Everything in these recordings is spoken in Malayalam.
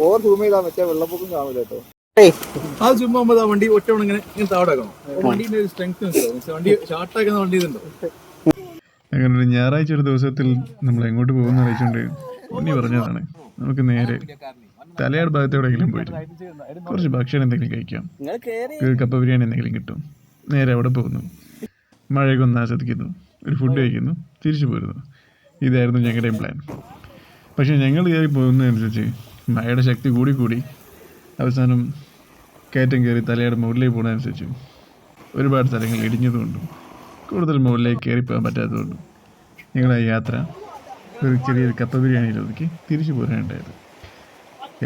ഓവർ സൂം ചെയ്താൽ മറ്റേ വെള്ളപ്പൊക്കം കാണില്ല കേട്ടോ. ആ ചുമ്മാ ആ വണ്ടി ഒറ്റ ഇങ്ങനെ താവടാക്കണം. വണ്ടിന്റെ ഒരു സ്ട്രെങ്ത് വണ്ടി ഷാർട്ടാക്കുന്ന വണ്ടി ഇതുണ്ടോ. അങ്ങനെ ഒരു ഞായറാഴ്ച ഒരു ദിവസത്തിൽ നമ്മൾ എങ്ങോട്ട് പോകുന്ന അറിയിച്ചുകൊണ്ട് ഉണ്ണി പറഞ്ഞതാണ് നമുക്ക് നേരെ തലയാട് ഭാഗത്ത് എവിടെയെങ്കിലും പോയിട്ട് കുറച്ച് ഭക്ഷണം എന്തെങ്കിലും കഴിക്കാം, കപ്പ ബിരിയാണി എന്തെങ്കിലും കിട്ടും. നേരെ അവിടെ പോകുന്നു, മഴയൊക്കെ ഒന്ന് ആസ്വദിക്കുന്നു, ഒരു ഫുഡ് കഴിക്കുന്നു, തിരിച്ചു പോരുന്നു. ഇതായിരുന്നു ഞങ്ങളുടെയും പ്ലാൻ. പക്ഷേ ഞങ്ങൾ കയറി പോകുന്നതനുസരിച്ച് മഴയുടെ ശക്തി കൂടി കൂടി അവസാനം കയറ്റം കയറി തലയാട് മുകളിലേക്ക് പോകുന്നതനുസരിച്ച് ഒരുപാട് സ്ഥലങ്ങൾ ഇടിഞ്ഞതുകൊണ്ടും കൂടുതൽ മുകളിലേക്ക് കയറിപ്പോകാൻ പറ്റാത്തതുകൊണ്ടും ഞങ്ങളുടെ യാത്ര ഒരു ചെറിയൊരു കപ്പ ബിരിയാണിയിൽ ഒതുക്കി തിരിച്ചു പോരാനുണ്ടായത്.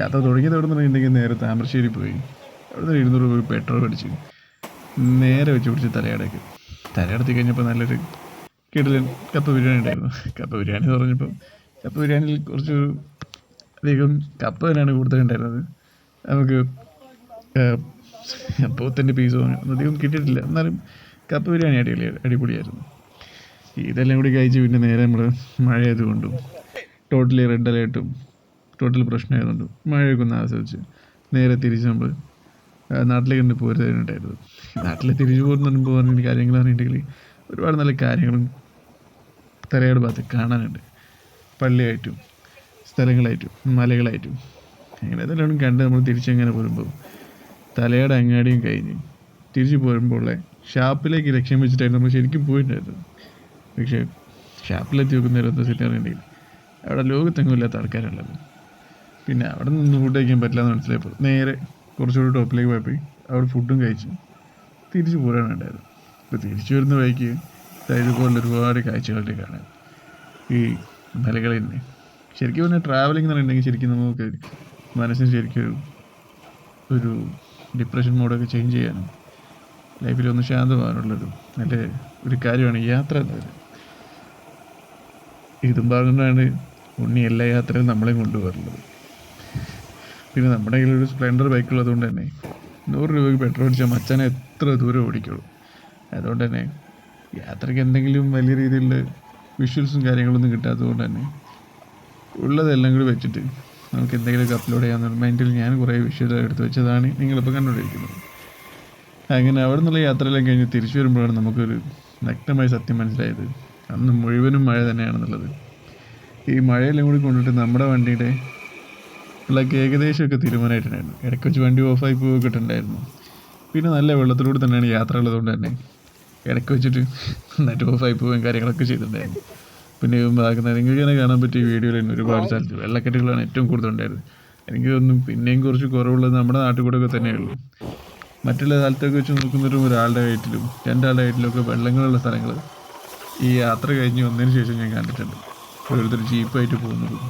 യാത്ര തുടങ്ങിയത് എവിടെ നിന്നുണ്ടെങ്കിൽ നേരെ താമരശ്ശേരി പോയി അവിടെ നിന്ന് 200 രൂപ പെട്രോൾ അടിച്ച് നേരെ വെച്ച് പിടിച്ച് തലയടത്തി കഴിഞ്ഞപ്പോൾ നല്ലൊരു കിടിലൻ കപ്പ ബിരിയാണി ഉണ്ടായിരുന്നു. കപ്പ ബിരിയാണി എന്ന് പറഞ്ഞപ്പോൾ കപ്പ ബിരിയാണിയിൽ കുറച്ച് അധികം കപ്പ തന്നെയാണ് കൂടുതലുണ്ടായിരുന്നത്. നമുക്ക് പോത്തിൻ്റെ പീസോ അധികം കിട്ടിയിട്ടില്ല, എന്നാലും കപ്പ ബിരിയാണി അടിപൊളിയായിരുന്നു. ഇതെല്ലാം കൂടി കഴിച്ച് പിന്നെ നേരെ നമ്മൾ മഴയായതുകൊണ്ടും ടോട്ടലി റെഡ് അലേർട്ടും ടോട്ടൽ പ്രശ്നമായതുകൊണ്ടും മഴയൊക്കെ ഒന്ന് ആസ്വദിച്ച് നേരെ തിരിച്ച് നമ്മൾ നാട്ടിലേക്ക് തന്നെ പോരുന്നതിനുണ്ടായിരുന്നു. നാട്ടിൽ തിരിച്ചു പോകുന്ന കാര്യങ്ങൾ പറഞ്ഞിട്ടുണ്ടെങ്കിൽ ഒരുപാട് നല്ല കാര്യങ്ങളും തലയാട് ഭാഗത്ത് കാണാനുണ്ട്. പള്ളിയായിട്ടും സ്ഥലങ്ങളായിട്ടും മലകളായിട്ടും അങ്ങനെ ഇതെല്ലാം കണ്ട് നമ്മൾ തിരിച്ചങ്ങനെ പോരുമ്പോൾ തലയാട് അങ്ങാടിയും കഴിഞ്ഞ് തിരിച്ചു പോരുമ്പോൾ ഷാപ്പിലേക്ക് ലക്ഷ്യം വെച്ചിട്ടായിരുന്നു നമ്മൾ ശരിക്കും പോയിട്ടുണ്ടായിരുന്നു. പക്ഷേ ഷാപ്പിലെത്തി വെക്കുന്നവർ എന്താ സെറ്റ് അറിയണ്ടെങ്കിൽ അവിടെ ലോകത്തെങ്ങും ഇല്ലാത്ത ആൾക്കാരുള്ളത്. പിന്നെ അവിടെ നിന്ന് ഫുഡ് കഴിക്കാൻ പറ്റില്ല എന്ന് മനസ്സിലായപ്പോൾ നേരെ കുറച്ചുകൂടി ടോപ്പിലേക്ക് പോയപ്പോൾ അവിടെ ഫുഡും കഴിച്ച് തിരിച്ചു പോരാനുണ്ടായിരുന്നു. ഇപ്പോൾ തിരിച്ചു വരുന്ന വഴിക്ക് ഇതുപോലെ ഒരുപാട് കാഴ്ചകളുടെ കാണാൻ ഈ മലകളിൽ തന്നെ. ശരിക്കും പറഞ്ഞാൽ ട്രാവലിംഗ് എന്ന് പറയുന്നുണ്ടെങ്കിൽ ശരിക്കും നമുക്ക് മനസ്സിന് ശരിക്കും ഒരു ഡിപ്രഷൻ മോഡൊക്കെ ചേഞ്ച് ചെയ്യാനും ലൈഫിലൊന്ന് ശാന്തമാകാനുള്ളൊരു നല്ല ഒരു കാര്യമാണ് യാത്ര എന്നത്. ഇതും പറഞ്ഞുകൊണ്ടാണ് ഉണ്ണി എല്ലാ യാത്രയും നമ്മളെ കൊണ്ടുപോകാറുള്ളത്. പിന്നെ നമ്മുടെ കയ്യിലൊരു സ്പ്ലെൻഡർ ബൈക്കുള്ളത് കൊണ്ട് തന്നെ 100 രൂപയ്ക്ക് പെട്രോൾ അടിച്ചാൽ മച്ചാനെ എത്ര ദൂരം ഓടിക്കുള്ളൂ. അതുകൊണ്ട് തന്നെ യാത്രയ്ക്ക് എന്തെങ്കിലും വലിയ രീതിയിലുള്ള വിഷ്വൽസും കാര്യങ്ങളൊന്നും കിട്ടാത്തത് കൊണ്ട് തന്നെ ഉള്ളതെല്ലാം കൂടി വെച്ചിട്ട് നമുക്ക് എന്തെങ്കിലുമൊക്കെ അപ്ലോഡ് ചെയ്യാമെന്നുള്ള മൈൻഡിൽ ഞാൻ കുറേ വിഷ്വൽ എടുത്ത് വെച്ചതാണ് നിങ്ങളിപ്പോൾ കണ്ടുകൊണ്ടിരിക്കുന്നത്. അങ്ങനെ അവിടെ നിന്നുള്ള യാത്രയെല്ലാം കഴിഞ്ഞ് തിരിച്ചു വരുമ്പോഴാണ് നമുക്കൊരു വ്യക്തമായ സത്യം മനസ്സിലായത്, അന്ന് മുഴുവനും മഴ തന്നെയാണെന്നുള്ളത്. ഈ മഴയെല്ലാം കൂടി കൊണ്ടിട്ട് നമ്മുടെ വണ്ടിയുടെ പ്ലഗ് ഏകദേശമൊക്കെ തീരുമാനമായിട്ടുണ്ടായിരുന്നു. ഇടയ്ക്ക് വെച്ച് വണ്ടി ഓഫായി പോവുകയൊക്കെ ഇട്ടുണ്ടായിരുന്നു. പിന്നെ നല്ല വെള്ളത്തിലൂടെ തന്നെയാണ് യാത്ര ഉള്ളതുകൊണ്ട് തന്നെ ഇടയ്ക്ക് വെച്ചിട്ട് നന്നായിട്ട് ഓഫായി പോവുകയും കാര്യങ്ങളൊക്കെ ചെയ്തിട്ടുണ്ടായിരുന്നു. പിന്നെ നിങ്ങൾക്ക് തന്നെ കാണാൻ പറ്റിയ വീഡിയോയിൽ തന്നെ ഒരുപാട് സ്ഥലത്ത് വെള്ളക്കെട്ടുകളാണ് ഏറ്റവും കൂടുതലുണ്ടായിരുന്നത്. എനിക്ക് തോന്നുന്നു പിന്നെയും കുറച്ച് കുറവുള്ളത് നമ്മുടെ നാട്ടിൽ കൂടെ ഒക്കെ തന്നെയുള്ളൂ. മറ്റുള്ള സ്ഥലത്തൊക്കെ വെച്ച് നോക്കുന്നവരും ഒരാളുടെ ഹൈറ്റിലും 2 ആളുടെ ഹൈറ്റിലൊക്കെ വെള്ളങ്ങളുള്ള സ്ഥലങ്ങൾ ഈ യാത്ര കഴിഞ്ഞ് വന്നതിന് ശേഷം ഞാൻ കണ്ടിട്ടുണ്ട്. ഓരോരുത്തർ ജീപ്പായിട്ട് പോകുന്നതും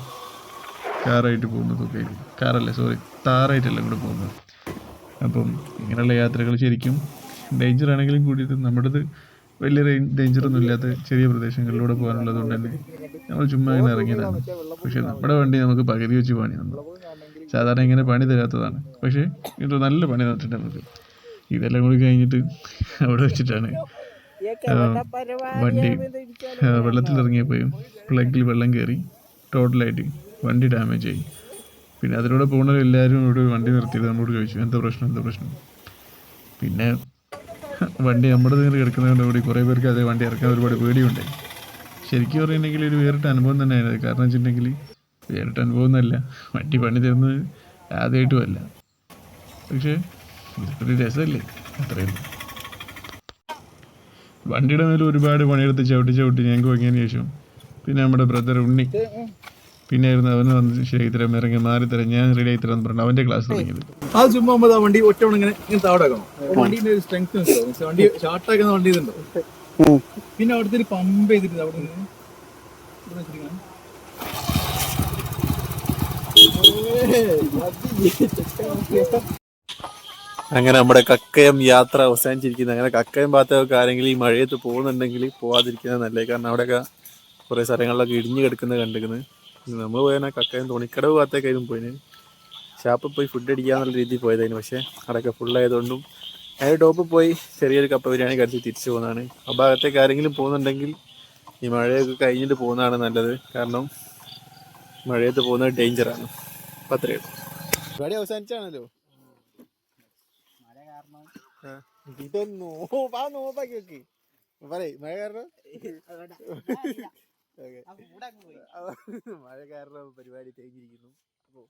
കാറായിട്ട് പോകുന്നതൊക്കെ താറായിട്ടെല്ലാം കൂടെ പോകുന്നത്. അപ്പം ഇങ്ങനെയുള്ള യാത്രകൾ ശരിക്കും ഡേഞ്ചർ ആണെങ്കിലും കൂടിയിട്ട് നമ്മുടേത് വലിയ ഡേഞ്ചറൊന്നും ഇല്ലാത്ത ചെറിയ പ്രദേശങ്ങളിലൂടെ പോകാനുള്ളത് കൊണ്ട് തന്നെ നമ്മൾ ചുമ്മാ ഇങ്ങനെ ഇറങ്ങിയതാണ്. പക്ഷേ നമ്മുടെ വണ്ടി നമുക്ക് പകുതി വെച്ച് പണി തന്നു. സാധാരണ ഇങ്ങനെ പണി തരാത്തതാണ്, പക്ഷേ ഇത് നല്ല പണി തന്നിട്ടുണ്ട് നമുക്ക്. ഇതെല്ലാം കൂടി കഴിഞ്ഞിട്ട് അവിടെ വെച്ചിട്ടാണ് വണ്ടി വെള്ളത്തിലിറങ്ങിയപ്പോഴും പ്ലഗിൽ വെള്ളം കയറി ടോട്ടലായിട്ട് വണ്ടി ഡാമേജ് ആയി. പിന്നെ അതിലൂടെ പോകുന്ന എല്ലാവരും ഇവിടെ വണ്ടി നിർത്തിയിട്ട് നമ്മളോട് ചോദിച്ചു എന്താ പ്രശ്നം. പിന്നെ വണ്ടി നമ്മുടെ നേരെ കിടക്കുന്നതോടുകൂടി കുറേ പേർക്ക് അതേ വണ്ടി ഇറക്കാൻ ഒരുപാട് പേടിയുണ്ടായി. ശരിക്കും പറയുന്നുണ്ടെങ്കിൽ ഒരു വേറിട്ട അനുഭവം തന്നെയാണ്. കാരണം വെച്ചിട്ടുണ്ടെങ്കിൽ വേറിട്ട അനുഭവം എന്നല്ല, വണ്ടി പണി തരുന്നത് ആദ്യമായിട്ടുമല്ല, പക്ഷേ ഇതൊരു രസമല്ലേ, അത്രയും. വണ്ടിയുടെ മേലെ ഒരുപാട് പണിയെടുത്ത് ചവിട്ടി ഞങ്ങൾക്ക് വാങ്ങിയതിന് ശേഷം പിന്നെ നമ്മുടെ ബ്രദർ ഉണ്ണി പിന്നെ ആയിരുന്നു അവന് വന്ന് ശരിത്തരം ഇറങ്ങി മാറിത്തരാം ഞാൻ റെഡി ആയി തരാന്ന് പറഞ്ഞു അവൻ്റെ ക്ലാസ് തുടങ്ങിയത്. ആ ചുമ്മാ വണ്ടി ഒറ്റ ഇങ്ങനെ താവടാക്കണം. വണ്ടിന്റെ ഒരു സ്ട്രെങ്ത് വണ്ടി ഷാർട്ടാക്കുന്ന വണ്ടി ഇതുണ്ടോ. പിന്നെ അവിടുത്തെ ഒരു പമ്പ് ചെയ്തിട്ട് അവിടെ നിന്ന് അങ്ങനെ നമ്മുടെ കക്കയം യാത്ര അവസാനിച്ചിരിക്കുന്നത്. അങ്ങനെ കക്കയം ഭാഗത്തൊക്കെ ആരെങ്കിലും ഈ മഴയത്ത് പോകുന്നുണ്ടെങ്കിൽ പോവാതിരിക്കുന്നത് നല്ലത്. കാരണം അവിടെയൊക്കെ കുറേ സ്ഥലങ്ങളിലൊക്കെ ഇടിഞ്ഞു കിടക്കുന്നത് കണ്ടിരിക്കുന്നത്. നമ്മൾ പോയാൽ കക്കയം തുണിക്കടവ് ഭാഗത്തേക്കായിരുന്നു പോയിന്. ഷാപ്പിൽ പോയി ഫുഡ് അടിക്കാന്നുള്ള രീതിയിൽ പോയതായിരുന്നു. പക്ഷേ അവിടെയൊക്കെ ഫുള്ളായതുകൊണ്ടും അതിൻ്റെ ടോപ്പിൽ പോയി ചെറിയൊരു കപ്പ ബിരിയാണി കഴിച്ച് തിരിച്ചു പോകുന്നതാണ്. ആ ഭാഗത്തേക്ക് ആരെങ്കിലും പോകുന്നുണ്ടെങ്കിൽ ഈ മഴയൊക്കെ കഴിഞ്ഞിട്ട് പോകുന്നതാണ് നല്ലത്. കാരണം മഴയത്ത് പോകുന്നത് ഡേഞ്ചറാണ്. അപ്പം അത്രയേ ഉള്ളൂ. പരിപാടി അവസാനിച്ചാണല്ലോ. ഇതൊന്ന് നോപ്പാക്കി വെക്ക്. പറയേ മഴ കാരണം മഴ കാരണം പരിപാടി തേഞ്ഞിരിക്കുന്നു. അപ്പോ